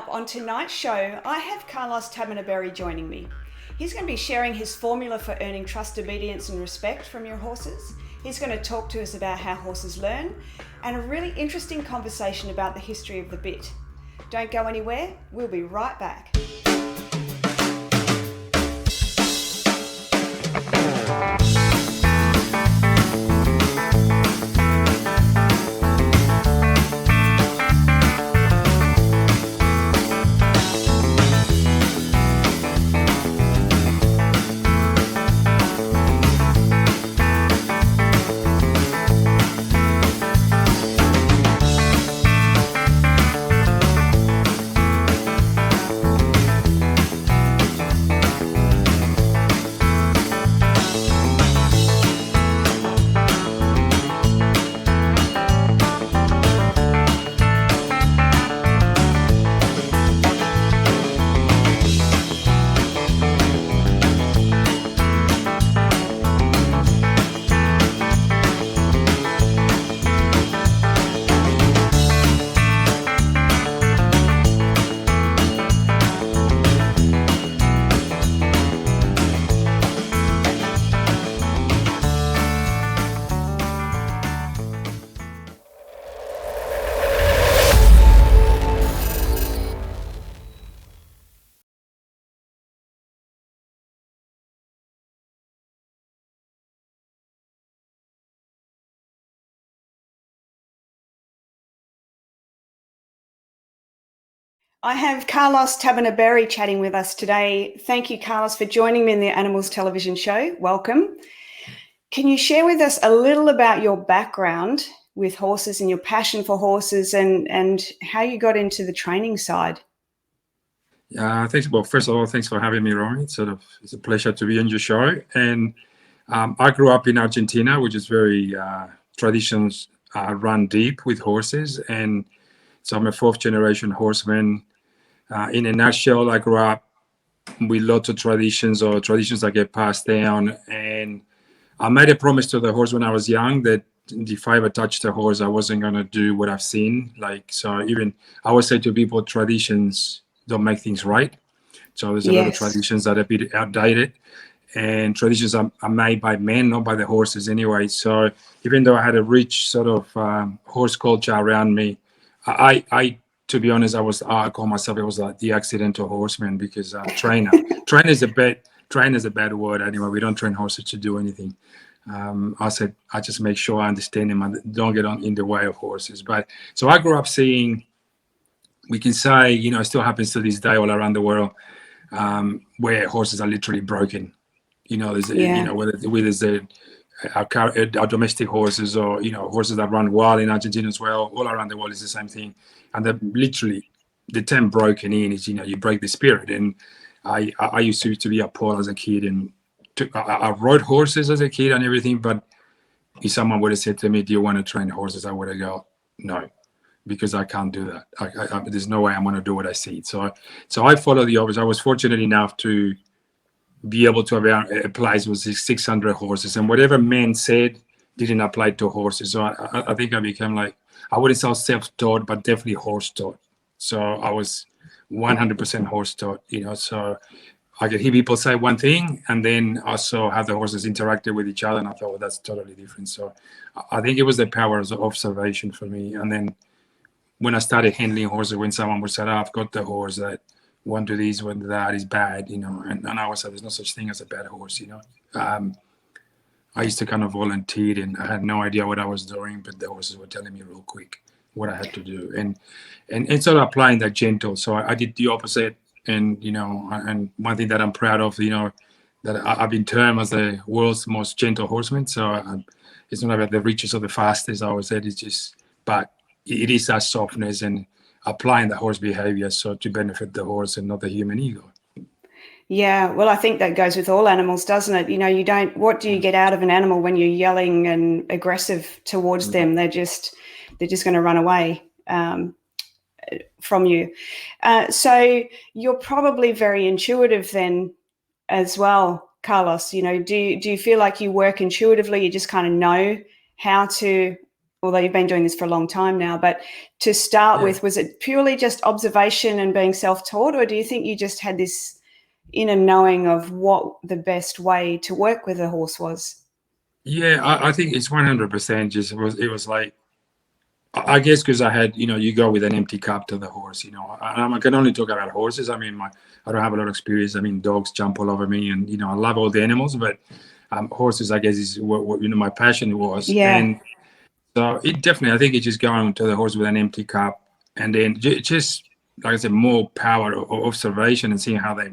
On tonight's show, I have Carlos Tabernaberri joining me. He's going to be sharing his formula for earning trust, obedience and respect from your horses. He's going to talk to us about how horses learn and a really interesting conversation about the history of the bit. Don't go anywhere, we'll be right back. I have Carlos Tabernaberri chatting with us today. Thank you, Carlos, for joining me in the Animals Television Show. Welcome. Can you share with us a little about your background with horses and your passion for horses and how you got into the training side? Thanks. Well, first of all, thanks for having me, Rory. It's a pleasure to be on your show. And I grew up in Argentina, which is very traditions run deep with horses. And so I'm a fourth generation horseman. In a nutshell, I grew up with lots of traditions that get passed down. And I made a promise to the horse when I was young that if I ever touched a horse, I wasn't going to do what I've seen. So even I would say to people, traditions don't make things right. So there's a lot of traditions that are a bit outdated. And traditions are made by men, not by the horses anyway. So even though I had a rich sort of horse culture around me, I to be honest, I call myself, it was like the accidental horseman because trainer. Trainer is a bad word anyway. We don't train horses to do anything. I said, I just make sure I understand them and don't get in the way of horses. But so I grew up seeing, we can say, it still happens to this day all around the world, where horses are literally broken. There's whether it's our domestic horses or horses that run wild in Argentina as well, all around the world is the same thing. And literally the term broken in is you break the spirit. And I used to be appalled as a kid, and I rode horses as a kid and everything. But if someone would have said to me, "Do you want to train horses?" I would have go, "No, because I can't do that. There's no way I'm going to do what I see." So I follow the obvious. I was fortunate enough to be able to have a place with 600 horses, and whatever men said didn't apply to horses. So I think I became like, I wouldn't say self-taught, but definitely horse-taught. So I was 100% horse-taught, so I could hear people say one thing and then also have the horses interacted with each other, and I thought, well, that's totally different. So I think it was the power of observation for me. And then when I started handling horses, when someone would say, I've got the horse that one to this, one to that is bad, and I would say there's no such thing as a bad horse, I used to kind of volunteer, and I had no idea what I was doing, but the horses were telling me real quick what I had to do, and sort of applying that gentle. So I did the opposite, and and one thing that I'm proud of, that I've been termed as the world's most gentle horseman. So it's not about the richest or the fastest. I always said it's just, but it is that softness, and applying the horse behavior so to benefit the horse and not the human ego. Yeah, well, I think that goes with all animals, doesn't it? You know, what do you get out of an animal when you're yelling and aggressive towards them? They're just going to run away from you. So you're probably very intuitive then as well, Carlos. You know, do you feel like you work intuitively? You just kind of know how to, although you've been doing this for a long time now, but to start with, was it purely just observation and being self-taught, or do you think you just had this inner knowing of what the best way to work with a horse was? Yeah, I think it's 100%. Just it was like, I guess because I had, you go with an empty cup to the horse, I can only talk about horses. I mean, I don't have a lot of experience. I mean, dogs jump all over me, and I love all the animals, but horses, I guess, is what my passion was. Yeah. And so it definitely, I think it's just going to the horse with an empty cup, and then just like I said, more power of observation and seeing how they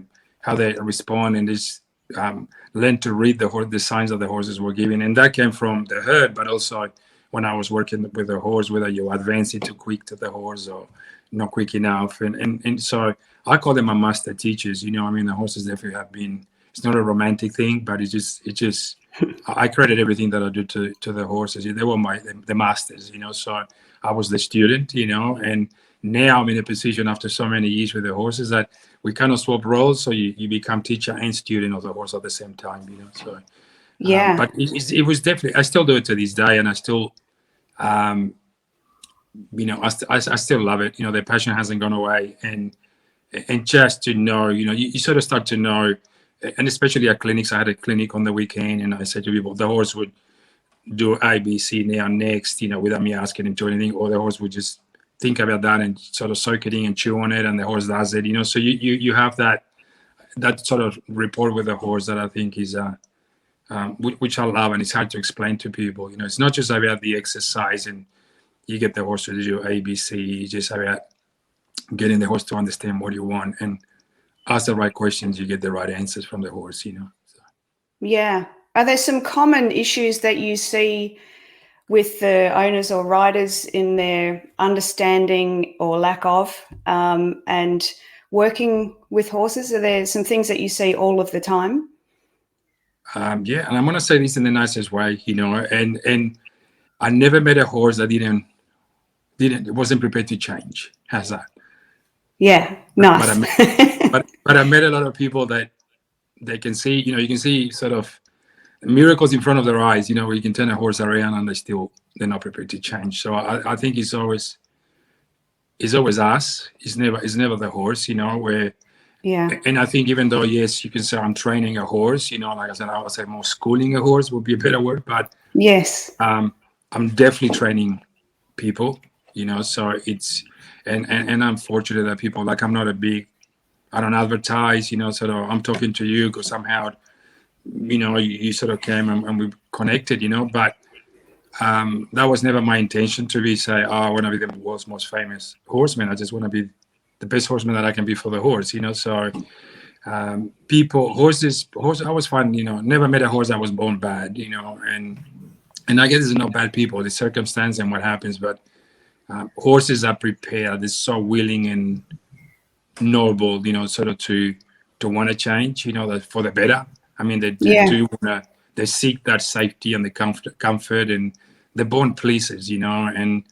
respond, and just learn to read the signs that the horses were giving. And that came from the herd, but also when I was working with the horse, whether you advance it too quick to the horse or not quick enough. And so I call them my master teachers. I mean, the horses definitely have been, it's not a romantic thing, but it just I credit everything that I do to the horses. They were the masters, so I was the student, and now I'm in a position after so many years with the horses that we kind of swap roles. So you become teacher and student of the horse at the same time, so. Yeah. But it was definitely, I still do it to this day, and I still, I still love it. The passion hasn't gone away, and just to know, you sort of start to know, and especially at clinics. I had a clinic on the weekend, and I said to people, the horse would do ABC now next, without me asking him to anything, or the horse would just think about that and sort of soak it in and chew on it, and the horse does it, So you have that sort of rapport with the horse that I think is which I love, and it's hard to explain to people. It's not just about the exercise and you get the horse to do ABC. It's just about getting the horse to understand what you want and ask the right questions. You get the right answers from the horse. So. Yeah. Are there some common issues that you see with the owners or riders in their understanding or lack of and working with horses? Are there some things that you see all of the time? Yeah, and I'm gonna say this in the nicest way, and I never met a horse that wasn't prepared to change. How's that? Yeah, nice. But I met a lot of people that they can see, you can see sort of miracles in front of their eyes, where you can turn a horse around and they're not prepared to change. So I think it's always us. It's never the horse, where. Yeah. And I think even though, yes, you can say I'm training a horse, like I said, I would say more schooling a horse would be a better word, but yes, I'm definitely training people, so it's, and I'm fortunate that people, like, I'm not I don't advertise, sort of, I'm talking to you because somehow, you sort of came and we connected, but that was never my intention to say, I want to be the world's most famous horseman. I just want to be the best horseman that I can be for the horse, so horses, I always find, never met a horse that was born bad, and I guess there's no bad people, the circumstance and what happens, but horses are prepared. They're so willing and noble, sort of to want to change, that for the better. I mean, they do want to, they seek that safety and the comfort, and they're born pleasers, and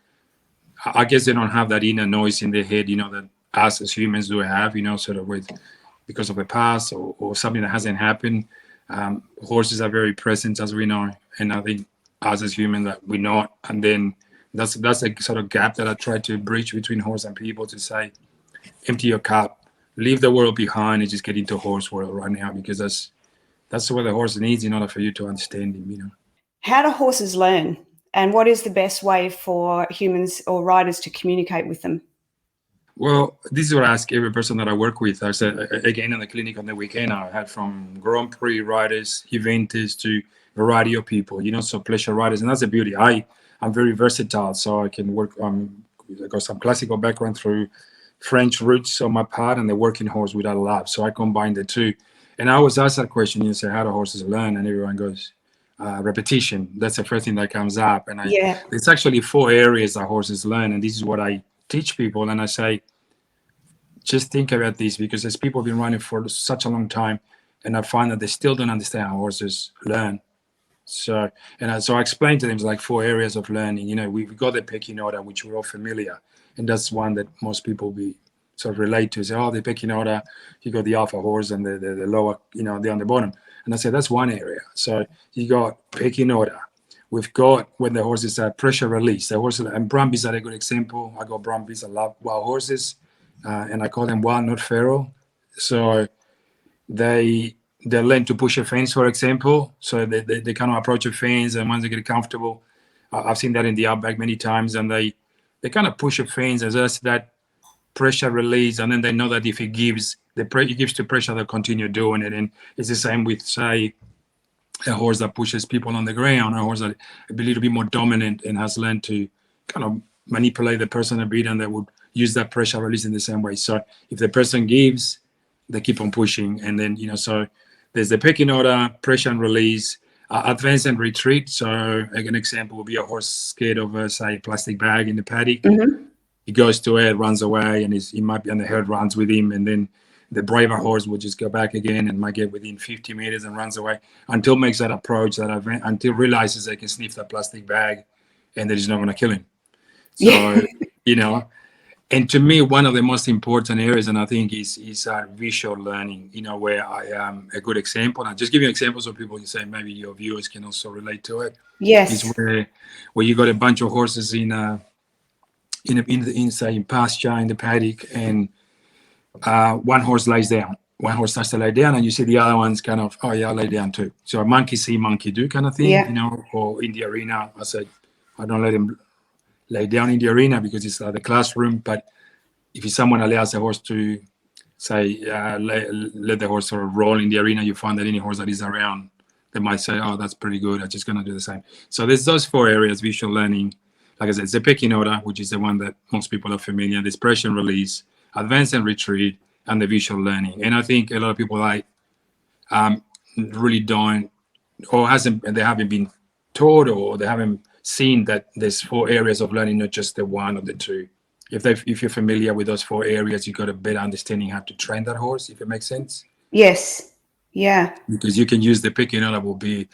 I guess they don't have that inner noise in their head, that us as humans do have, sort of because of the past or something that hasn't happened. Horses are very present, as we know, and I think us as humans that we're not. And then that's a sort of gap that I try to bridge between horse and people, to say, empty your cup, leave the world behind, and just get into horse world right now, because that's what the horse needs in order for you to understand him. How do horses learn, and what is the best way for humans or riders to communicate with them? Well, this is what I ask every person that I work with. I said, again, in the clinic on the weekend, I had from Grand Prix riders, eventers, to variety of people, so pleasure riders. And that's the beauty. I'm very versatile, so I can work on, I got some classical background through French roots on my part, and the working horse without a lap. So I combine the two. And I always ask that question, say, how do horses learn? And everyone goes, repetition. That's the first thing that comes up. And there's actually 4 areas that horses learn. And this is what I teach people, and I say, just think about this, because as people have been running for such a long time, and I find that they still don't understand how horses learn. So, so I explained to them, it's like 4 areas of learning. We've got the pecking order, which we're all familiar, and that's one that most people be sort of relate to. Say, oh, the pecking order, you got the alpha horse and the lower, they're on the bottom. And I say that's one area. So you got pecking order. We've got when the horses are pressure release. The horses, and Brumbies are a good example. I got Brumbies. I love wild horses, and I call them wild, not feral. So they learn to push a fence, for example. So they kind of approach a fence, and once they get comfortable, I've seen that in the outback many times, and they kind of push a fence as just that pressure release, and then they know that if it gives to pressure, they'll continue doing it. And it's the same with, say, a horse that pushes people on the ground, a horse that a little bit more dominant and has learned to kind of manipulate the person a bit, and they would use that pressure release in the same way. So if the person gives, they keep on pushing. And then, so there's the pecking order, pressure and release, advance and retreat. So like an example would be a horse scared of a, say, plastic bag in the paddock. Mm-hmm. He goes to it, runs away, and he might be, and the herd runs with him, and then the braver horse will just go back again and might get within 50 meters and runs away until makes that approach, until realizes they can sniff that plastic bag, and that he's not going to kill him. So, and to me, one of the most important areas, and I think is visual learning, where I am a good example. And I'll just give you examples so people can say, maybe your viewers can also relate to it. Yes. It's where you got a bunch of horses in pasture in the paddock, and one horse lays down. One horse starts to lay down, and you see the other one's kind of, oh yeah, I'll lay down too. So a monkey see, monkey do kind of thing, yeah. Or in the arena, I said, I don't let him lay down in the arena because it's like the classroom. But if someone allows the horse to, say, let the horse sort of roll in the arena, you find that any horse that is around, they might say, oh, that's pretty good, I'm just going to do the same. So there's those 4 areas: visual learning, like I said, it's the pecking order, which is the one that most people are familiar, this pressure and release, advance and retreat, and the visual learning. And I think a lot of people really don't, or they haven't been taught, or they haven't seen that there's 4 areas of learning, not just the one or the 2. If you're familiar with those 4 areas, you've got a better understanding how to train that horse, if it makes sense. Yes. Yeah. Because you can use the pecking order will be,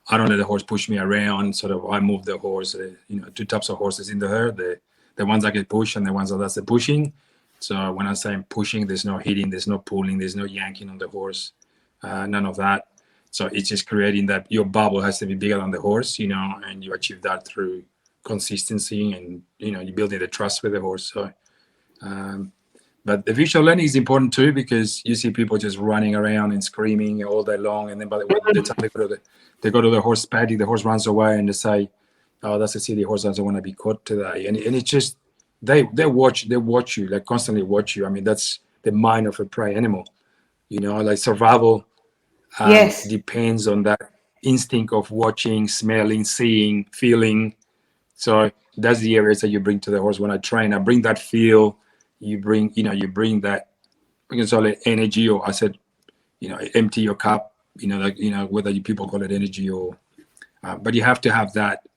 I don't let the horse push me around, sort of I move the horse. 2 types of horses in the herd, the ones that get pushed and the ones that's the pushing. So when I say pushing, there's no hitting, there's no pulling, there's no yanking on the horse, none of that. So it's just creating that your bubble has to be bigger than the horse, and you achieve that through consistency, and you're building the trust with the horse. So but the visual learning is important too, because you see people just running around and screaming all day long, and then by the time they go to the horse paddock, the horse runs away, and they say, oh, that's a silly horse, doesn't want to be caught today. And it's just they watch you, like constantly watch you. I mean, that's the mind of a prey animal, like survival Yes. depends on that instinct of watching, smelling, seeing, feeling. So that's the areas that you bring to the horse. When I train, I bring that feel. You bring that, we can call it energy, or I said, empty your cup. Whether people call it energy or, but you have to have that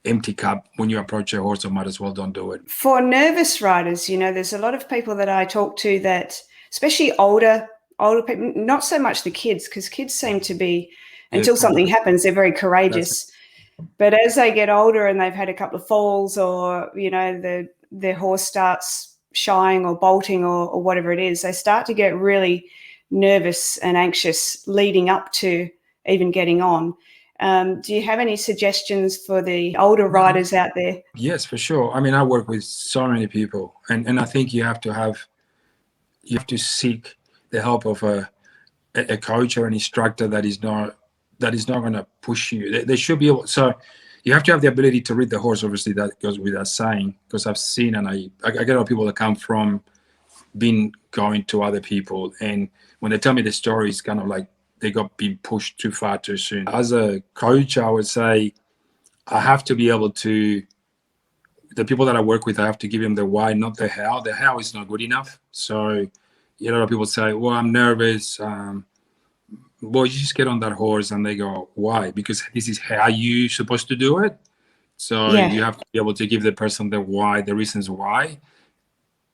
empty cup when you approach a horse, or might as well don't do it. For nervous riders, there's a lot of people that I talk to that, especially older people, not so much the kids, because kids seem to be, until something happens, they're very courageous. But as they get older and they've had a couple of falls, or their horse starts shying or bolting or whatever it is, they start to get really nervous and anxious leading up to even getting on. Do you have any suggestions for the older riders out there? Yes, for sure. I mean, I work with so many people, and I think you have to seek the help of a coach or an instructor that is not going to push you. They should be able. So you have to have the ability to read the horse. Obviously, that goes without saying, because I've seen, and I get a lot of people that come from going to other people, and when they tell me the story, it's kind of like they got being pushed too far too soon. As a coach, I would say I have to be able to, the people that I work with, I have to give them the why, not the how. The how is not good enough. So a lot of people say, well, I'm nervous. Well, you just get on that horse, and they go, why? Because this is how you're supposed to do it. So Yeah. you have to be able to give the person the why, the reasons why,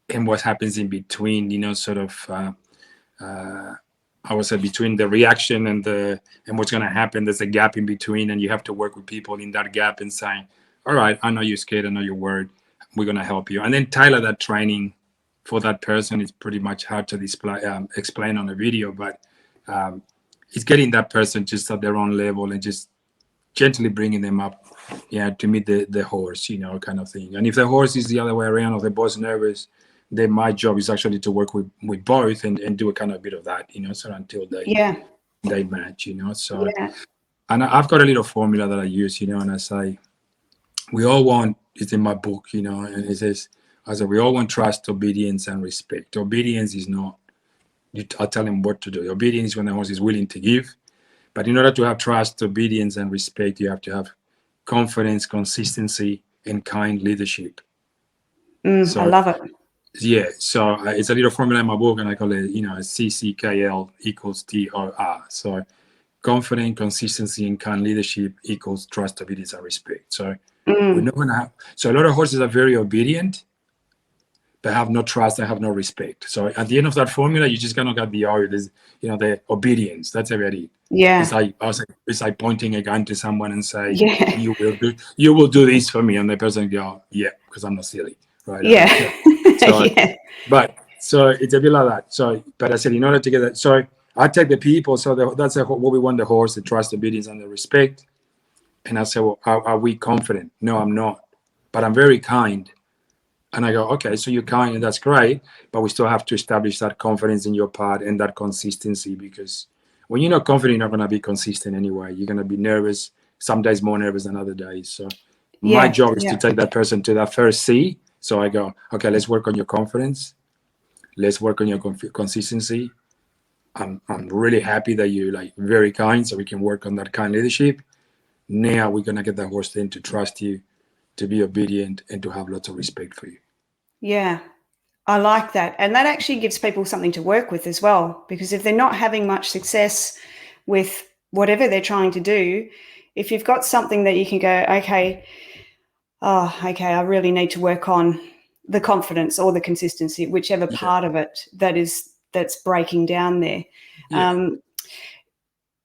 and what happens in between. Sort of. I would say between the reaction and what's going to happen, there's a gap in between, and you have to work with people in that gap and saying, "All right, I know you're scared, I know you're worried. We're going to help you," and then tailor that training for that person. It's pretty much hard to explain on a video, but it's getting that person just at their own level and just gently bringing them up, to meet the horse, kind of thing. And if the horse is the other way around, or the boss nervous, then my job is actually to work with both and do a kind of bit of that, so until Yeah. they match, So, Yeah. and I've got a little formula that I use, and I say, we all want, it's in my book, and it says, I said, we all want trust, obedience, and respect. Obedience is not, I tell him what to do. Obedience is when the horse is willing to give. But in order to have trust, obedience, and respect, you have to have confidence, consistency, and kind leadership. I love it. Yeah, so it's a little formula in my book, and I call it, CCKL equals TOR. So confident, consistency, and kind leadership equals trust, obedience, and respect. So we're not going to have. So a lot of horses are very obedient, but have no trust and have no respect. So at the end of that formula, you just cannot get the O. There's, the obedience. That's about it. Yeah. It's like pointing a gun to someone and say, Yeah. you will do this for me, and the person go, yeah, because I'm not silly, right? Yeah. So, Yeah. but so it's a bit like that. So, but I said, in order to get that, so I take the people. So that's what we want: the horse, the trust, obedience, and the respect. And I say, well, are we confident? No, I'm not, but I'm very kind. And I go, okay, so you're kind, and that's great, but we still have to establish that confidence in your part and that consistency, because when you're not confident, you're not going to be consistent anyway. You're going to be nervous, some days more nervous than other days. So my job is to take that person to that first C. So I go, okay, let's work on your confidence. Let's work on your consistency. I'm really happy that you're like very kind, so we can work on that kind leadership. Now we're going to get the horse then to trust you, to be obedient, and to have lots of respect for you. Yeah, I like that. And that actually gives people something to work with as well, because if they're not having much success with whatever they're trying to do, if you've got something that you can go, okay, I really need to work on the confidence or the consistency, whichever part of it that's breaking down there. Yeah.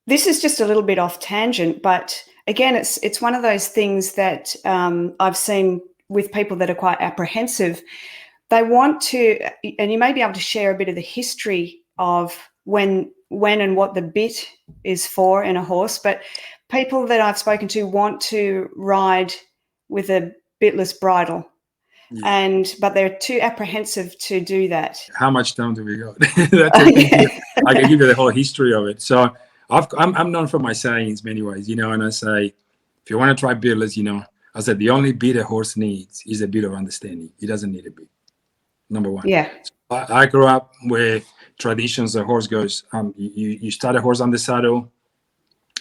This is just a little bit off tangent, but again, it's one of those things that I've seen with people that are quite apprehensive. They want to, and you may be able to share a bit of the history of when and what the bit is for in a horse, but people that I've spoken to want to ride with a bitless bridle. Yeah. But they're too apprehensive to do that. How much time do we got? I can give you the whole history of it. So I'm known for my sayings in many ways, and I say, if you want to try bitless, I said, the only bit a horse needs is a bit of understanding. He doesn't need a bit. Number one. Yeah. So I grew up where traditions, the horse goes, you start a horse on the saddle,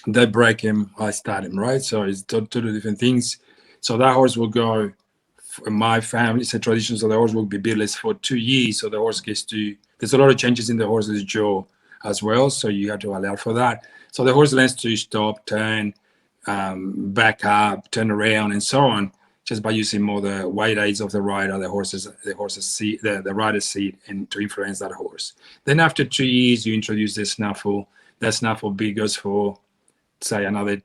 they break him, I start him, right? So it's totally different things. So that horse will go, for my family, it's a tradition, so the horse will be bitless for 2 years. So the horse there's a lot of changes in the horse's jaw as well. So you have to allow for that. So the horse learns to stop, turn, back up, turn around, and so on, just by using more the weight aids of the rider, the horse's seat, the rider's seat, and to influence that horse. Then after 2 years, you introduce the snaffle. That snaffle bit goes for, say, another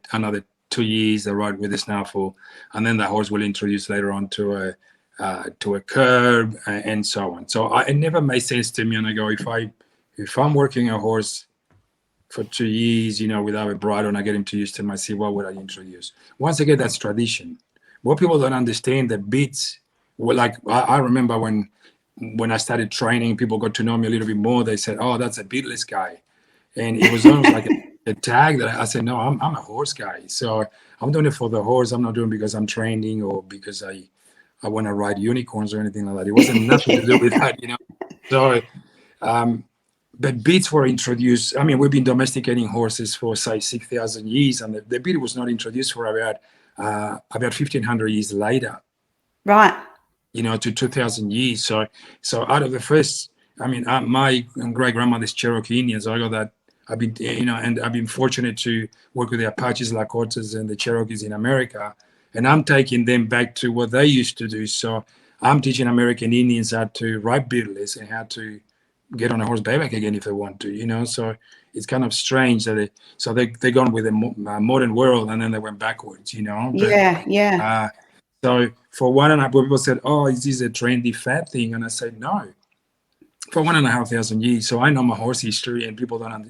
2 years, the ride with the snaffle, and then the horse will introduce later on to a curb and so on. So it never made sense to me, and I go, if I'm working a horse for 2 years, without a bridle, and I get him to use to my seat, what would I introduce? Once again, that's tradition. What people don't understand, the bits, like I remember when I started training, people got to know me a little bit more. They said, oh, that's a bitless guy. And it was almost like a tag that I said, no, I'm a horse guy. So I'm doing it for the horse. I'm not doing it because I'm training or because I want to ride unicorns or anything like that. It wasn't nothing to do with that, So, but bits were introduced. I mean, we've been domesticating horses for, say, 6,000 years, and the bit was not introduced for about 1,500 years later. Right. To 2,000 years. So out of the first, my great grandmother's Cherokee Indians. I got that. I've been, and I've been fortunate to work with the Apaches, Lakotas, and the Cherokees in America. and I'm taking them back to what they used to do. So I'm teaching American Indians how to ride beardless and how to get on a horse bareback again if they want to, So it's kind of strange that they gone with the modern world and then they went backwards, But Yeah. so for 1.5, people said, "Oh, is this a trendy fad thing?" And I said, "No." For 1,500 years, so I know my horse history, and people don't,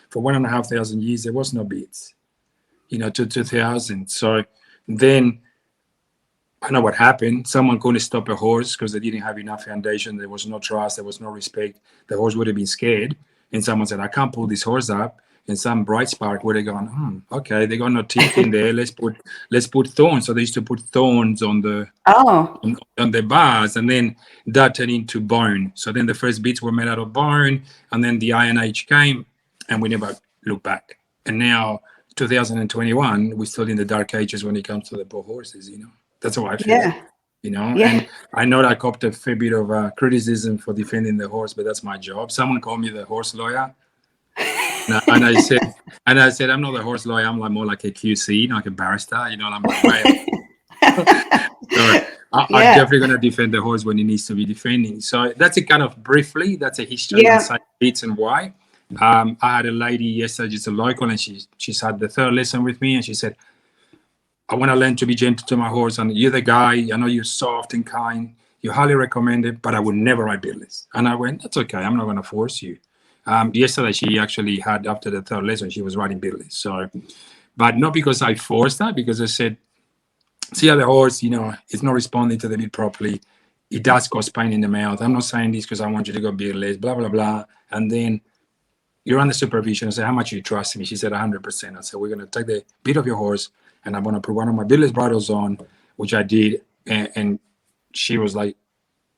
for 1,500 years there was no beads, to 2000. So then I know what happened. Someone couldn't stop a horse because they didn't have enough foundation. There was no trust. There was no respect. The horse would have been scared. And someone said, "I can't pull this horse up." And some bright spark would have gone, okay, they got no teeth in there. Let's put thorns. So they used to put thorns on the on the bars, and then that turned into bone. So then the first beats were made out of bone, and then the Iron Age came, and we never looked back. And now 2021, we're still in the dark ages when it comes to the poor horses. That's how I feel. And I know that I copped a fair bit of criticism for defending the horse, but that's my job. Someone called me the horse lawyer. And I said, I'm not a horse lawyer. I'm more like a QC, like a barrister. I'm like, so I'm definitely going to defend the horse when it needs to be defending. So that's a kind of briefly, that's a history and side beats and why. I had a lady yesterday, just a local, and she's had the third lesson with me, and she said, "I want to learn to be gentle to my horse, and you're the guy. I know you're soft and kind. You highly recommend it, but I would never ride beardless." And I went, "That's okay. I'm not going to force you." Yesterday, she actually had, after the third lesson, she was riding beardless. So, but not because I forced her, because I said, "See how the horse, it's not responding to the beat properly. It does cause pain in the mouth. I'm not saying this because I want you to go beardless, blah, blah, blah." And then you're under supervision. I said, "How much you trust me?" She said, 100%. I said, "We're going to take the beat of your horse, and I'm going to put one of my beardless bridles on," which I did. And she was like,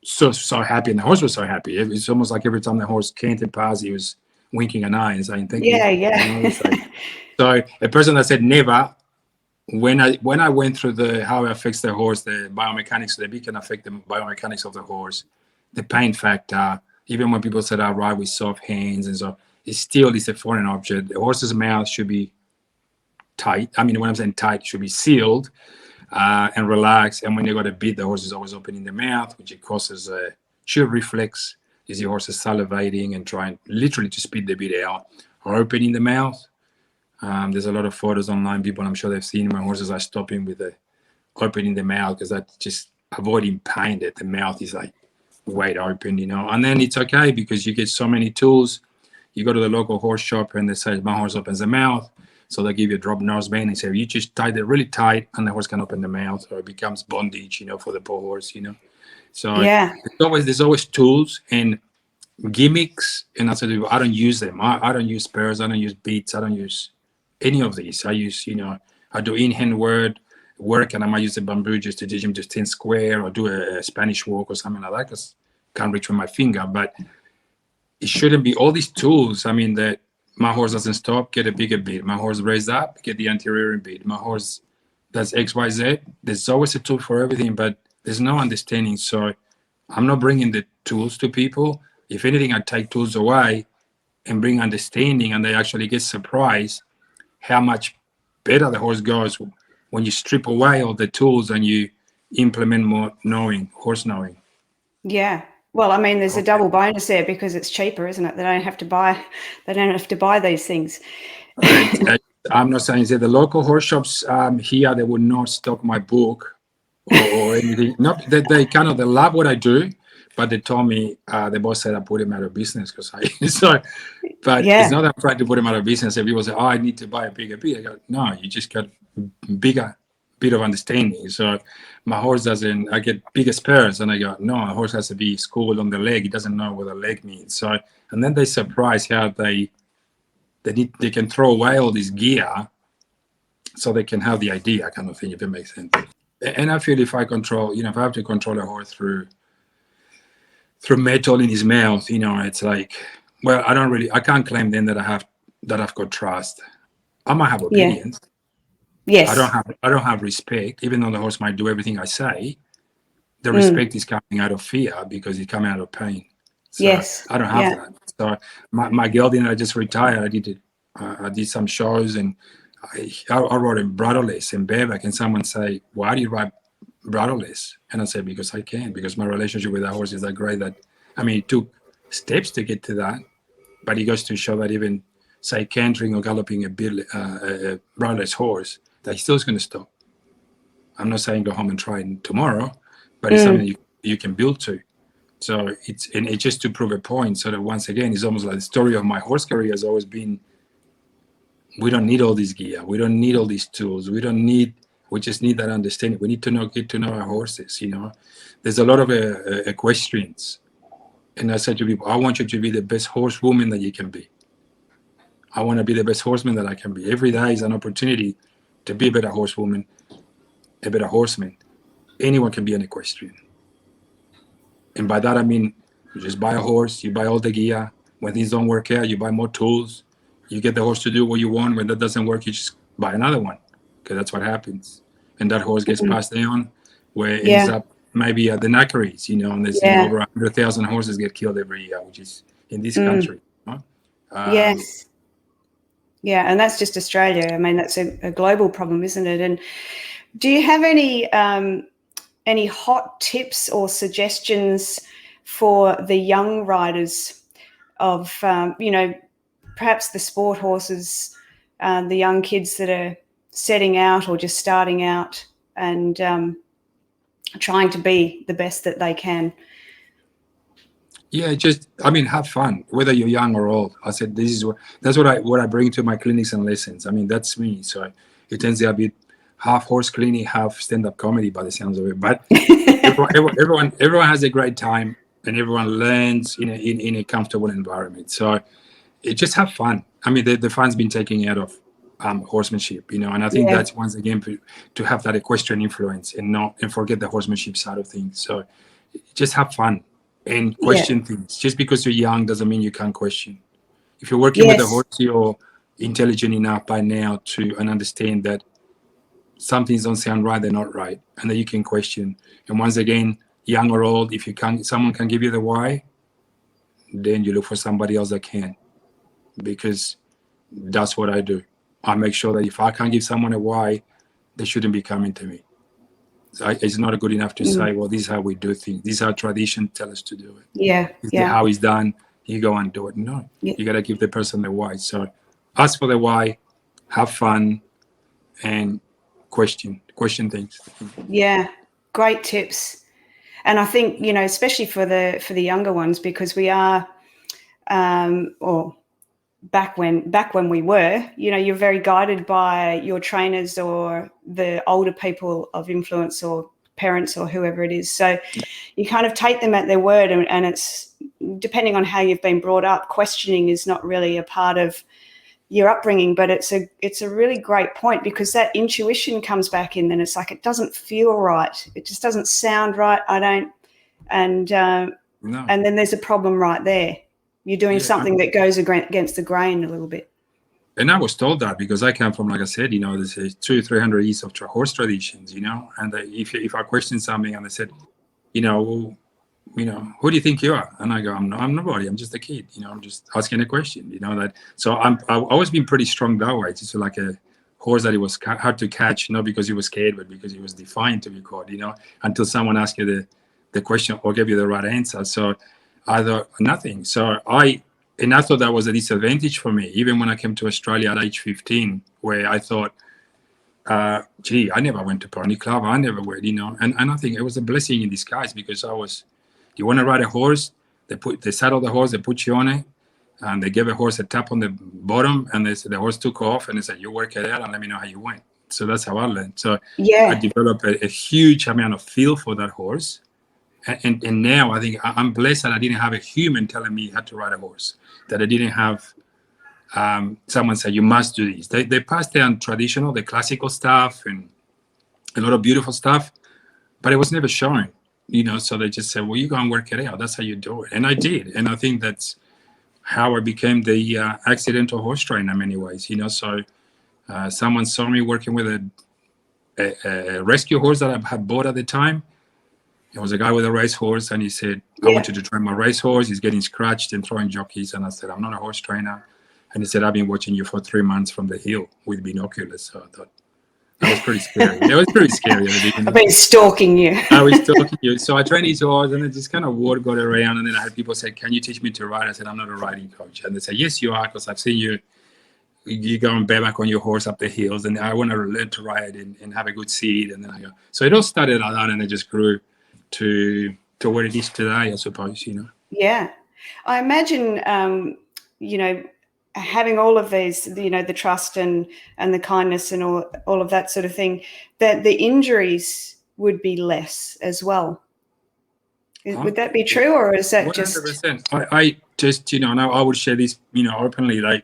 so happy. And the horse was so happy. It's almost like every time the horse canted past, he was winking an eye and saying, "Thank you." So a person that said never, when I went through how it affects the horse, the biomechanics, the beat can affect the biomechanics of the horse, the pain factor, even when people said I ride with soft hands and so, it still is a foreign object. The horse's mouth should be tight. I mean, when I'm saying tight, it should be sealed and relaxed. And when they got a beat, the horse is always opening the mouth, which it causes a chew reflex. Is your horse is salivating and trying literally to spit the beat out, or opening the mouth. There's a lot of photos online, people, I'm sure they've seen when horses are stopping with opening the mouth, because that's just avoiding pain, that the mouth is like wide open, And then it's okay because you get so many tools. You go to the local horse shop and they say, "My horse opens the mouth." So they give you a drop nose band and say, "You just tie it really tight and the horse can open the mouth," or it becomes bondage, for the poor horse, So there's always tools and gimmicks. And I said, I don't use them. I don't use spurs. I don't use beats. I don't use any of these. I use, I do in-hand work, and I might use the bamboo just to teach him to stand square, or do a Spanish walk or something like that, because I can't reach with my finger. But it shouldn't be all these tools. I mean, that my horse doesn't stop, get a bigger beat. My horse raised up, get the anterior beat. My horse does X, Y, Z. There's always a tool for everything, but there's no understanding. So I'm not bringing the tools to people. If anything, I take tools away and bring understanding, and they actually get surprised how much better the horse goes when you strip away all the tools and you implement more horse knowing. Yeah. Well, I mean, there's a double bonus there because it's cheaper, isn't it? They don't have to buy these things. I'm not saying that the local horse shops here, they would not stock my book or anything. Not that they love what I do, but they told me, the boss said I put him out of business because it's not that I'm trying to put him out of business. If people say, "Oh, I need to buy a bigger beat," I go, "No, you just got bigger bit of understanding." So my horse doesn't, I get bigger spurs, and I go, "No, a horse has to be schooled on the leg. He doesn't know what a leg means." So, and then they surprise how they can throw away all this gear so they can have the idea kind of thing, if it makes sense. And I feel if I control, if I have to control a horse through metal in his mouth, it's like, well, I can't claim then that I've got trust. I might have opinions. Yes. I don't have respect, even though the horse might do everything I say. The respect is coming out of fear because it's coming out of pain. So I don't have that. So my gelding, I just retired. I did some shows, and I rode in bridleless and bareback, and someone say, "Why do you ride bridleless?" And I said, "Because I can. Because my relationship with the horse is that great that, I mean, it took steps to get to that, but it goes to show that even, say, cantering or galloping a bridleless horse, that still is going to stop. I'm not saying go home and try it tomorrow, but it's something you can build to. So it's just to prove a point. So that once again, it's almost like the story of my horse career has always been, we don't need all this gear. We don't need all these tools. We just need that understanding. We need to get to know our horses, There's a lot of equestrians. And I said to people, I want you to be the best horsewoman that you can be. I want to be the best horseman that I can be. Every day is an opportunity to be a better horsewoman, a better horseman. Anyone can be an equestrian. And by that, I mean, you just buy a horse, you buy all the gear. When things don't work out, you buy more tools. You get the horse to do what you want. When that doesn't work, you just buy another one, because that's what happens. And that horse gets passed down, where it ends up maybe at the knackeries, and there's over 100,000 horses get killed every year, which is in this country. Yes. Yeah, and that's just Australia. I mean, that's a global problem, isn't it? And do you have any hot tips or suggestions for the young riders of, perhaps the sport horses, the young kids that are setting out or just starting out and trying to be the best that they can? Yeah, have fun, whether you're young or old. I said that's what I bring to my clinics and lessons. I mean, that's me. So it tends to be half horse clinic, half stand-up comedy by the sounds of it. But everyone has a great time, and everyone learns in a comfortable environment. So just have fun. I mean, the fun's been taken out of horsemanship, and I think that's once again to have that equestrian influence and forget the horsemanship side of things. So just have fun and question things. Just because you're young doesn't mean you can't question. If you're working with a horse, you're intelligent enough by now to understand that some things don't sound right, they're not right, and that you can question. And once again, young or old, if someone can give you the why, then you look for somebody else that can, because that's what I do. I make sure that if I can't give someone a why, they shouldn't be coming to me. So it's not good enough to say, well, this is how we do things. This is how tradition tells us to do it. This is how it's done. You go and do it. No, you got to give the person the why. So ask for the why, have fun, and question things. Yeah, great tips. And I think, especially for the younger ones, because we are, or back when we were, you're very guided by your trainers or the older people of influence or parents or whoever it is. So you kind of take them at their word, and it's depending on how you've been brought up, questioning is not really a part of your upbringing, but it's a really great point, because that intuition comes back in, and it's like, it doesn't feel right. It just doesn't sound right. And then there's a problem right there. You're doing something that goes against the grain a little bit. And I was told that because I come from, like I said, there's 200-300 years of horse traditions, and if I question something and they said, who do you think you are? And I go, I'm nobody. I'm just a kid. I'm just asking a question. That. So I've always been pretty strong that way. It's like a horse that it was hard to catch, not because he was scared, but because he was defiant to be caught. Until someone asked you the question or gave you the right answer. So I thought nothing. So I thought that was a disadvantage for me, even when I came to Australia at age 15, where I thought, I never went to pony club. I never went, and I think it was a blessing in disguise, because you want to ride a horse, they saddle the horse, they put you on it, and they gave a horse a tap on the bottom, and the horse took off, and they said, you work it out and let me know how you went. So that's how I learned. So I developed a huge amount of feel for that horse. And now I think I'm blessed that I didn't have a human telling me how to ride a horse, that I didn't have someone say, you must do this. They passed down traditional, the classical stuff, and a lot of beautiful stuff, but it was never shown, so they just said, well, you go and work it out. That's how you do it. And I did. And I think that's how I became the accidental horse trainer in many ways, So someone saw me working with a rescue horse that I had bought at the time. It was a guy with a racehorse, and he said, I want you to train my racehorse. He's getting scratched and throwing jockeys. And I said, I'm not a horse trainer. And he said, I've been watching you for 3 months from the hill with binoculars. So I thought, that was pretty scary. It was pretty scary at the beginning. I've been stalking you. I was talking to you. So I trained his horse, and then just kind of word got around. And then I had people say, can you teach me to ride? I said, I'm not a riding coach. And they said, yes, you are, because I've seen you go and bareback on your horse up the hills, and I want to learn to ride and have a good seat. And then I go, so it all started like that, and it just grew to where it is today, I suppose, Yeah. I imagine, having all of these, the trust and the kindness and all of that sort of thing, that the injuries would be less as well. Would that be true, or is that 100%. I just, now I would share this, openly, like,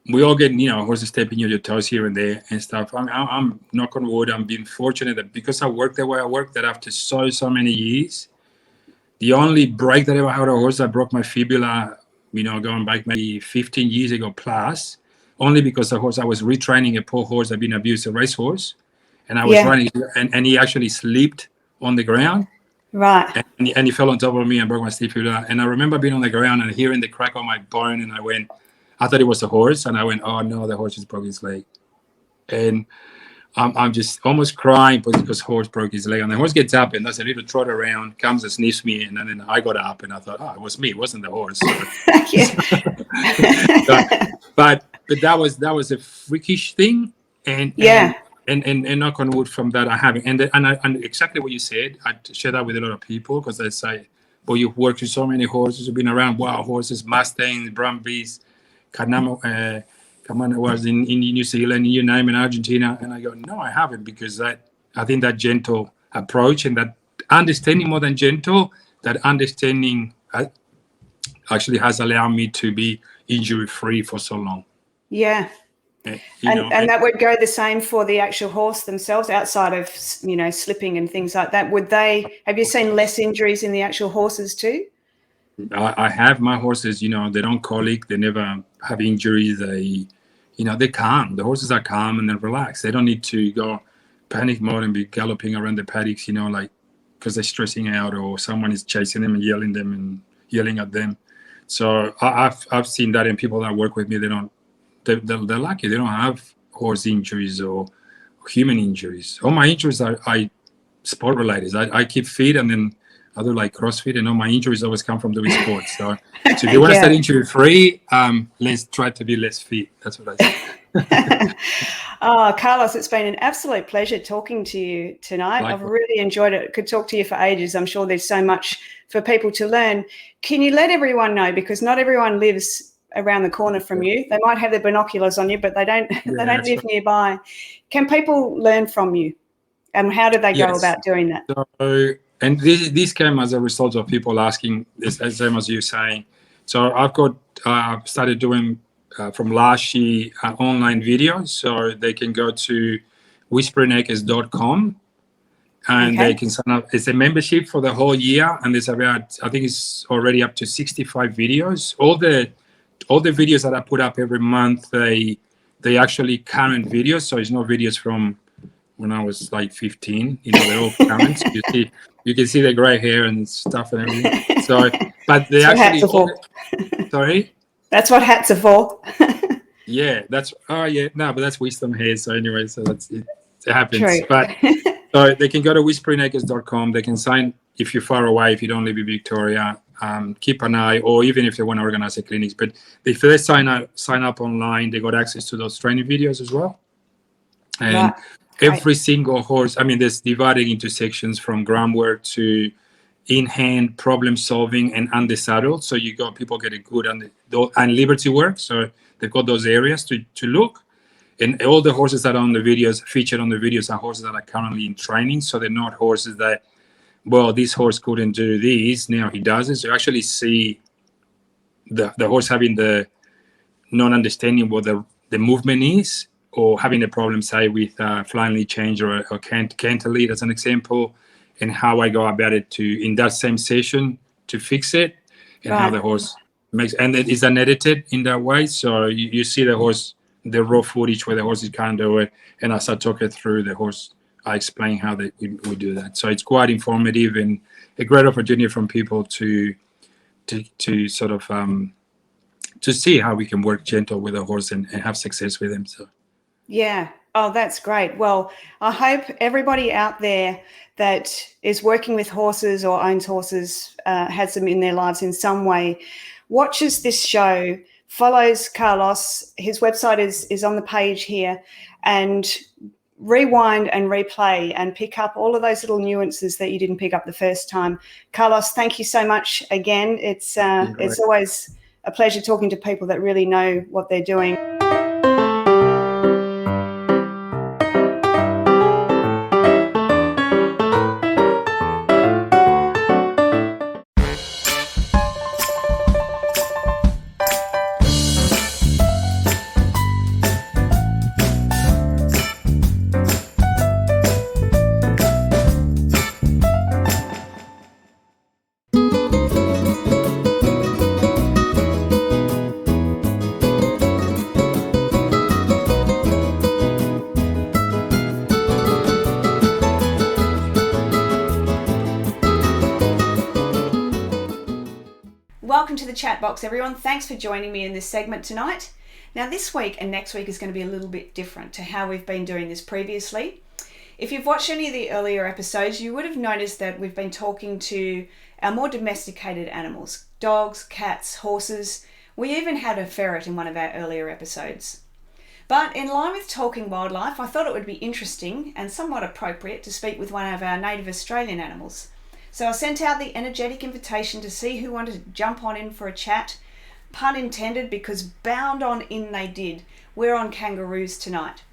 we all get, horses stepping on your toes here and there and stuff. I'm knock on wood, I'm being fortunate that because I work the way I work, that after so many years, the only break that I ever had a horse, I broke my fibula, going back maybe 15 years ago plus, only because the horse, I was retraining a poor horse that had been abused, a racehorse, and I was running, and he actually slipped on the ground. Right. And he fell on top of me and broke my fibula. And I remember being on the ground and hearing the crack on my bone, and I thought it was a horse, and I went, oh no, the horse just broke his leg. And I'm just almost crying because horse broke his leg. And the horse gets up and does a little trot around, comes and sniffs me, and then I got up and I thought, oh, it was me, it wasn't the horse. but that was a freakish thing, and knock on wood, from that I haven't. And exactly what you said, I share that with a lot of people, because they say, well, you've worked with so many horses, you've been around wild horses, Mustangs, Brumbies, Kamana was in New Zealand, you name, in Argentina. And I go, no, I haven't, because I think that gentle approach and that understanding, more than gentle, that understanding actually has allowed me to be injury-free for so long. Yeah. And that would go the same for the actual horse themselves, outside of, slipping and things like that. Have you seen less injuries in the actual horses too? I have my horses, they don't colic, they never have injuries, they're calm. The horses are calm and they're relaxed. They don't need to go panic mode and be galloping around the paddocks, because they're stressing out, or someone is chasing them and yelling at them. So I've seen that in people that work with me. They're lucky. They don't have horse injuries or human injuries. All my injuries are sport related. I keep fit, and then I do like CrossFit, and all my injuries always come from doing sports. So if you want to stay injury free, let's try to be less fit. That's what I say. Carlos, it's been an absolute pleasure talking to you tonight. I've really enjoyed it. Could talk to you for ages. I'm sure there's so much for people to learn. Can you let everyone know, because not everyone lives around the corner from you. They might have their binoculars on you, but they don't live nearby. Can people learn from you? And how do they go about doing that? So, and this came as a result of people asking, the same as you saying. So I've got started doing from last year online videos. So they can go to whisperingacres.com and they can sign up. It's a membership for the whole year, and there's about, I think it's already up to 65 videos. All the videos that I put up every month, they actually current videos. So it's not videos from when I was like 15, they're all current. You can see the gray hair and stuff and everything. So, but they actually, sorry? That's what hats are for. Yeah, but that's wisdom hair. So anyway, so it happens. True. But so they can go to whisperingacres.com. They can sign if you're far away, if you don't live in Victoria. Keep an eye, or even if they want to organize a clinics. But if they sign up online, they got access to those training videos as well. And every single horse, there's divided into sections from groundwork to in-hand problem solving and under saddle. So people get a good and liberty work. So they've got those areas to look. And all the horses that are on the videos, featured on the videos, are horses that are currently in training. So they're not horses that, well, this horse couldn't do this, now he does it. So you actually see the horse having the non-understanding what the movement is, or having a problem, say, with flying lead change or canter lead, as an example, and how I go about it in that same session to fix it, and how the horse makes, and it is unedited in that way. So you see the horse, the raw footage where the horses can't do it, and as I talk it through the horse, I explain how we do that. So it's quite informative and a great opportunity from people to sort of to see how we can work gentle with a horse and have success with him. So. Yeah. Oh, that's great. Well, I hope everybody out there that is working with horses or owns horses, has them in their lives in some way, watches this show, follows Carlos. His website is on the page here, and rewind and replay and pick up all of those little nuances that you didn't pick up the first time. Carlos, thank you so much again. It's always a pleasure talking to people that really know what they're doing. Welcome to the chat box, everyone. Thanks for joining me in this segment tonight. Now, this week and next week is going to be a little bit different to how we've been doing this previously. If you've watched any of the earlier episodes, you would have noticed that we've been talking to our more domesticated animals, dogs, cats, horses. We even had a ferret in one of our earlier episodes. But in line with talking wildlife, I thought it would be interesting and somewhat appropriate to speak with one of our native Australian animals. So I sent out the energetic invitation to see who wanted to jump on in for a chat. Pun intended, because bound on in they did. We're on kangaroos tonight.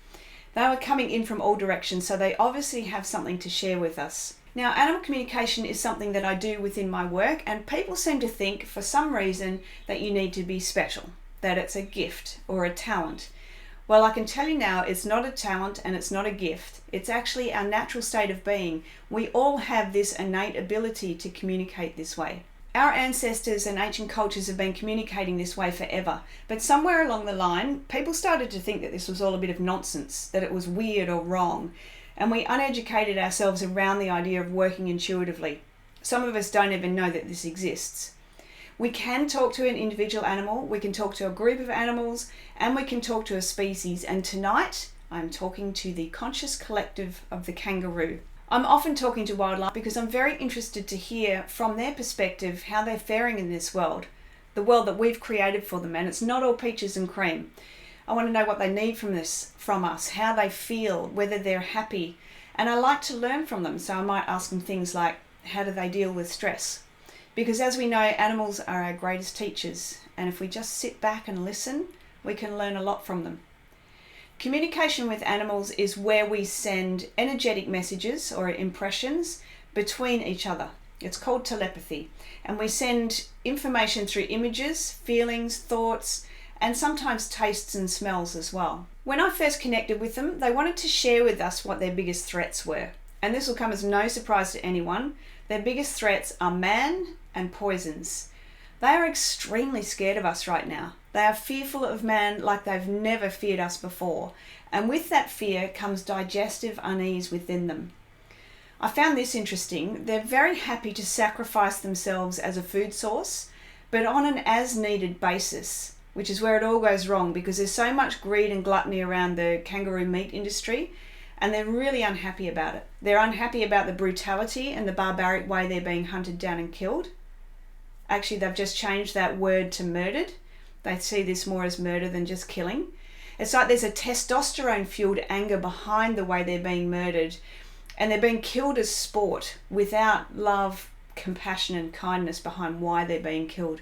They were coming in from all directions, so they obviously have something to share with us. Now, animal communication is something that I do within my work, and people seem to think, for some reason, that you need to be special, that it's a gift or a talent. Well, I can tell you now, it's not a talent and it's not a gift. It's actually our natural state of being. We all have this innate ability to communicate this way. Our ancestors and ancient cultures have been communicating this way forever, but somewhere along the line, people started to think that this was all a bit of nonsense, that it was weird or wrong, and we uneducated ourselves around the idea of working intuitively. Some of us don't even know that this exists. We can talk to an individual animal, we can talk to a group of animals, and we can talk to a species. And tonight, I'm talking to the conscious collective of the kangaroo. I'm often talking to wildlife because I'm very interested to hear from their perspective how they're faring in this world, the world that we've created for them, and it's not all peaches and cream. I want to know what they need from us, how they feel, whether they're happy, and I like to learn from them. So I might ask them things like, how do they deal with stress? Because as we know, animals are our greatest teachers, and if we just sit back and listen, we can learn a lot from them. Communication with animals is where we send energetic messages or impressions between each other. It's called telepathy, and we send information through images, feelings, thoughts, and sometimes tastes and smells as well. When I first connected with them, they wanted to share with us what their biggest threats were. And this will come as no surprise to anyone. Their biggest threats are man and poisons. They are extremely scared of us right now. They are fearful of man like they've never feared us before. And with that fear comes digestive unease within them. I found this interesting. They're very happy to sacrifice themselves as a food source, but on an as-needed basis, which is where it all goes wrong because there's so much greed and gluttony around the kangaroo meat industry, and they're really unhappy about it. They're unhappy about the brutality and the barbaric way they're being hunted down and killed. Actually, they've just changed that word to murdered. They see this more as murder than just killing. It's like there's a testosterone-fueled anger behind the way they're being murdered, and they're being killed as sport without love, compassion, and kindness behind why they're being killed.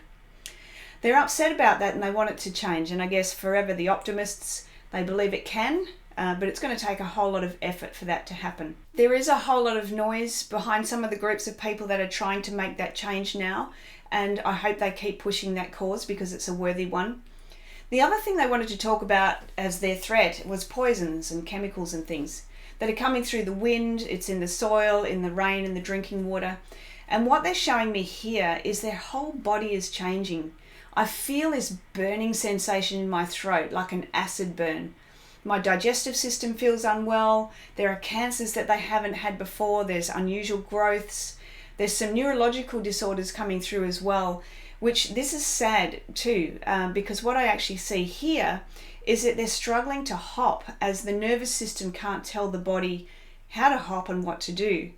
They're upset about that and they want it to change, and I guess forever the optimists, they believe it can, but it's going to take a whole lot of effort for that to happen. There is a whole lot of noise behind some of the groups of people that are trying to make that change now, and I hope they keep pushing that cause because it's a worthy one. The other thing they wanted to talk about as their threat was poisons and chemicals and things that are coming through the wind, it's in the soil, in the rain, in the drinking water. And what they're showing me here is their whole body is changing. I feel this burning sensation in my throat, like an acid burn. My digestive system feels unwell. There are cancers that they haven't had before. There's unusual growths. There's some neurological disorders coming through as well, which this is sad too, because what I actually see here is that they're struggling to hop as the nervous system can't tell the body how to hop and what to do.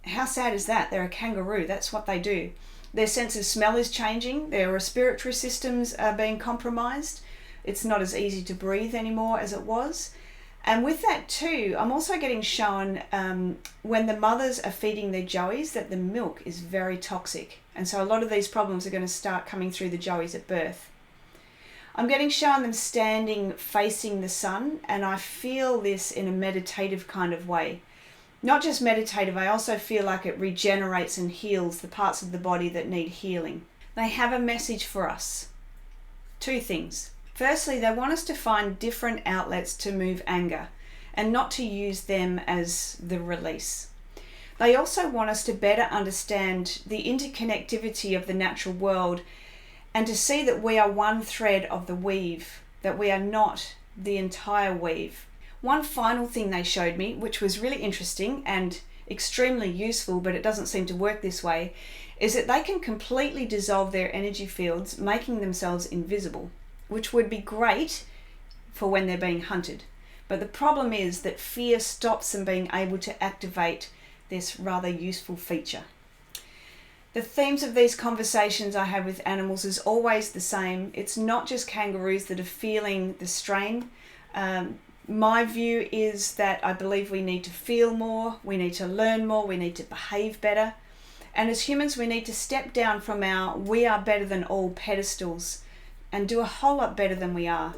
How sad is that? They're a kangaroo. That's what they do. Their sense of smell is changing. Their respiratory systems are being compromised. It's not as easy to breathe anymore as it was. And with that too, I'm also getting shown when the mothers are feeding their joeys that the milk is very toxic. And so a lot of these problems are going to start coming through the joeys at birth. I'm getting shown them standing facing the sun, and I feel this in a meditative kind of way. Not just meditative, I also feel like it regenerates and heals the parts of the body that need healing. They have a message for us. Two things. Firstly, they want us to find different outlets to move anger and not to use them as the release. They also want us to better understand the interconnectivity of the natural world and to see that we are one thread of the weave, that we are not the entire weave. One final thing they showed me, which was really interesting and extremely useful, but it doesn't seem to work this way, is that they can completely dissolve their energy fields, making themselves invisible, which would be great for when they're being hunted. But the problem is that fear stops them being able to activate this rather useful feature. The themes of these conversations I have with animals is always the same. It's not just kangaroos that are feeling the strain. My view is that I believe we need to feel more, we need to learn more, we need to behave better. And as humans, we need to step down from our we are better than all pedestals and do a whole lot better than we are.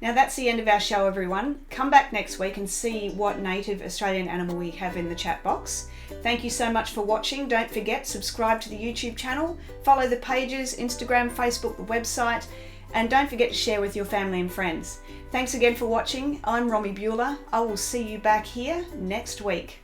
Now that's the end of our show, everyone. Come back next week and see what native Australian animal we have in the chat box. Thank you so much for watching. Don't forget, subscribe to the YouTube channel, follow the pages, Instagram, Facebook, the website, and don't forget to share with your family and friends. Thanks again for watching. I'm Romy Bueller. I will see you back here next week.